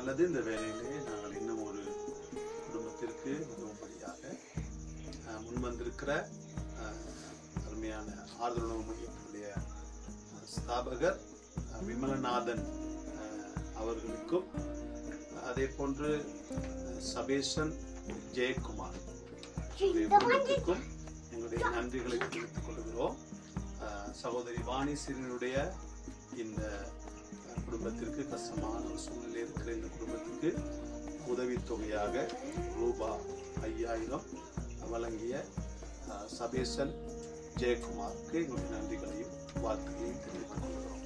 நல்லது. இந்த வேலையிலே நாங்கள் இன்னும் ஒரு குடும்பத்திற்கு உதவும்படியாக முன்வந்திருக்கிற அருமையான ஆதரவு மையத்தினுடைய ஸ்தாபகர் விமலநாதன் அவர்களுக்கும் அதே போன்று சபேசன் ஜெயக்குமார் குடும்பத்திற்கும் எங்களுடைய நன்றிகளை தெரிவித்துக் கொள்கிறோம். சகோதரி வாணி சிறினுடைய இந்த குடும்பத்திற்கு கஷ்டமான ஒரு சூழ்நிலை இருக்கிற இந்த குடும்பத்துக்கு உதவித்தொகையாக ரூபாய் 5000 வழங்கிய சபேசன் ஜெயக்குமாருக்கு எங்களுடைய நன்றிகளையும் வாழ்த்துக்களையும் தெரிவித்துக் கொள்கிறோம்.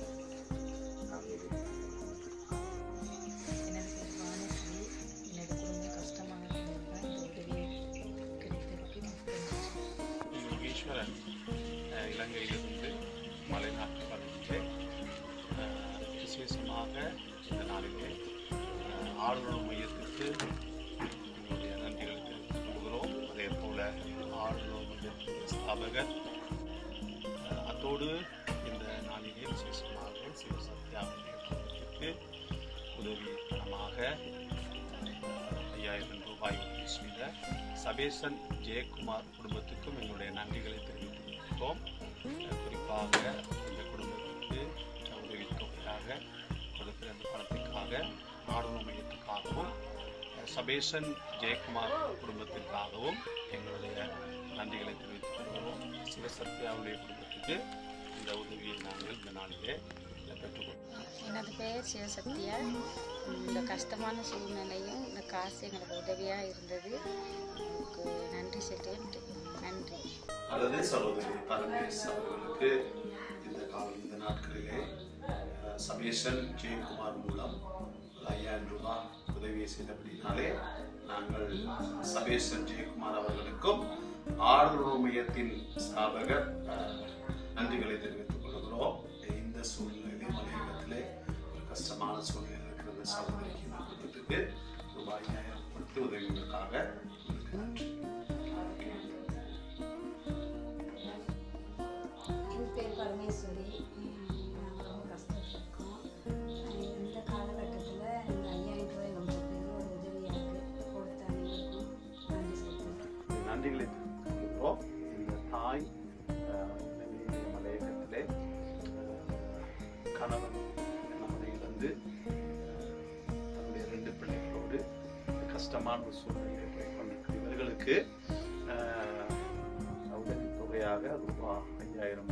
இலங்கையிலிருந்து மலைநாட்டு பகுதியிலே விசேஷமாக இந்த நாளிலே ஆளுநர் மையத்திற்கு எங்களுடைய நன்றிகளை தெரிவித்துக் கொள்கிறோம். அதே போல ஆளுநர் மையத்தின் ஸ்தாபகர் அத்தோடு இந்த நாளிலே விசேஷமாக சிவசத்யாவுடைய குடும்பத்திற்கு உதவி பணமாக 5000 ரூபாய் உதவி செய்த சபேசன் ஜெயக்குமார் குடும்பத்துக்கும் எங்களுடைய நன்றிகளை தெரிவித்துள்ளோம். குறிப்பாக இந்த குடும்பத்திற்கு உதவித்தொகையாக கொடுக்கிற அந்த பணத்திற்காக ஆளுநர் மையத்துக்காகவும் சபேசன் ஜெயக்குமார் குடும்பத்திற்காகவும் எங்களுடைய நன்றிகளை தெரிவித்துக் கொள்கிறோம். சிவசத்யாவுடைய குடும்பத்துக்கு இந்த உதவியை நாங்கள் இந்த நாளிலே பெற்றுக்கொள்கிறோம். எனது பெயர் சிவசக்தியா. இந்த கஷ்டமான சூழ்நிலையும் இந்த காசு எங்களுக்கு உதவியாக இருந்தது. உங்களுக்கு நன்றி சொல்கிறேன். நன்றி. அல்லது சகோதரி பரமேஸ் அவர்களுக்கு இந்த நாட்களிலே சபேசன் ஜெயக்குமார் மூலம் 5000 ரூபாய் உதவியை செய்தபடினாலே நாங்கள் சபேசன் ஜெயக்குமார் அவர்களுக்கும் ஆளுநர் மையத்தின் ஸ்தாபகர் நன்றிகளை தெரிவித்துக் கொள்கிறோம். இந்த சூழ்நிலையிலே மலையகத்திலே ஒரு கஷ்டமான சூழ்நிலை இருக்கிற சகோதரிக்கு இந்த குடும்பத்துக்கு ரூபாய் 5000 கொடுத்து உதவிகளுக்காக நன்றி. என் பேர் பரமேஸ்வரி. நாங்கள் ரொம்ப கஷ்டப்பட்டிருக்கோம். இந்த காலகட்டத்தில் இந்த 5000 ரூபாய் ரொம்ப பெரிய ஒரு உதவியாக கொடுத்த அனைவருக்கும் நன்றி சொல்கிறோம். நன்றிகளை தெரிவித்துக் இந்த தாய் மலையகத்திலே கணவன் இழந்து தன்னுடைய 2 பிள்ளைகளோடு கஷ்டமான ஒரு சூழ்நிலையை கொண்டிருக்கிற இவர்களுக்கு உதவி தொகையாக ரூபாய் 5000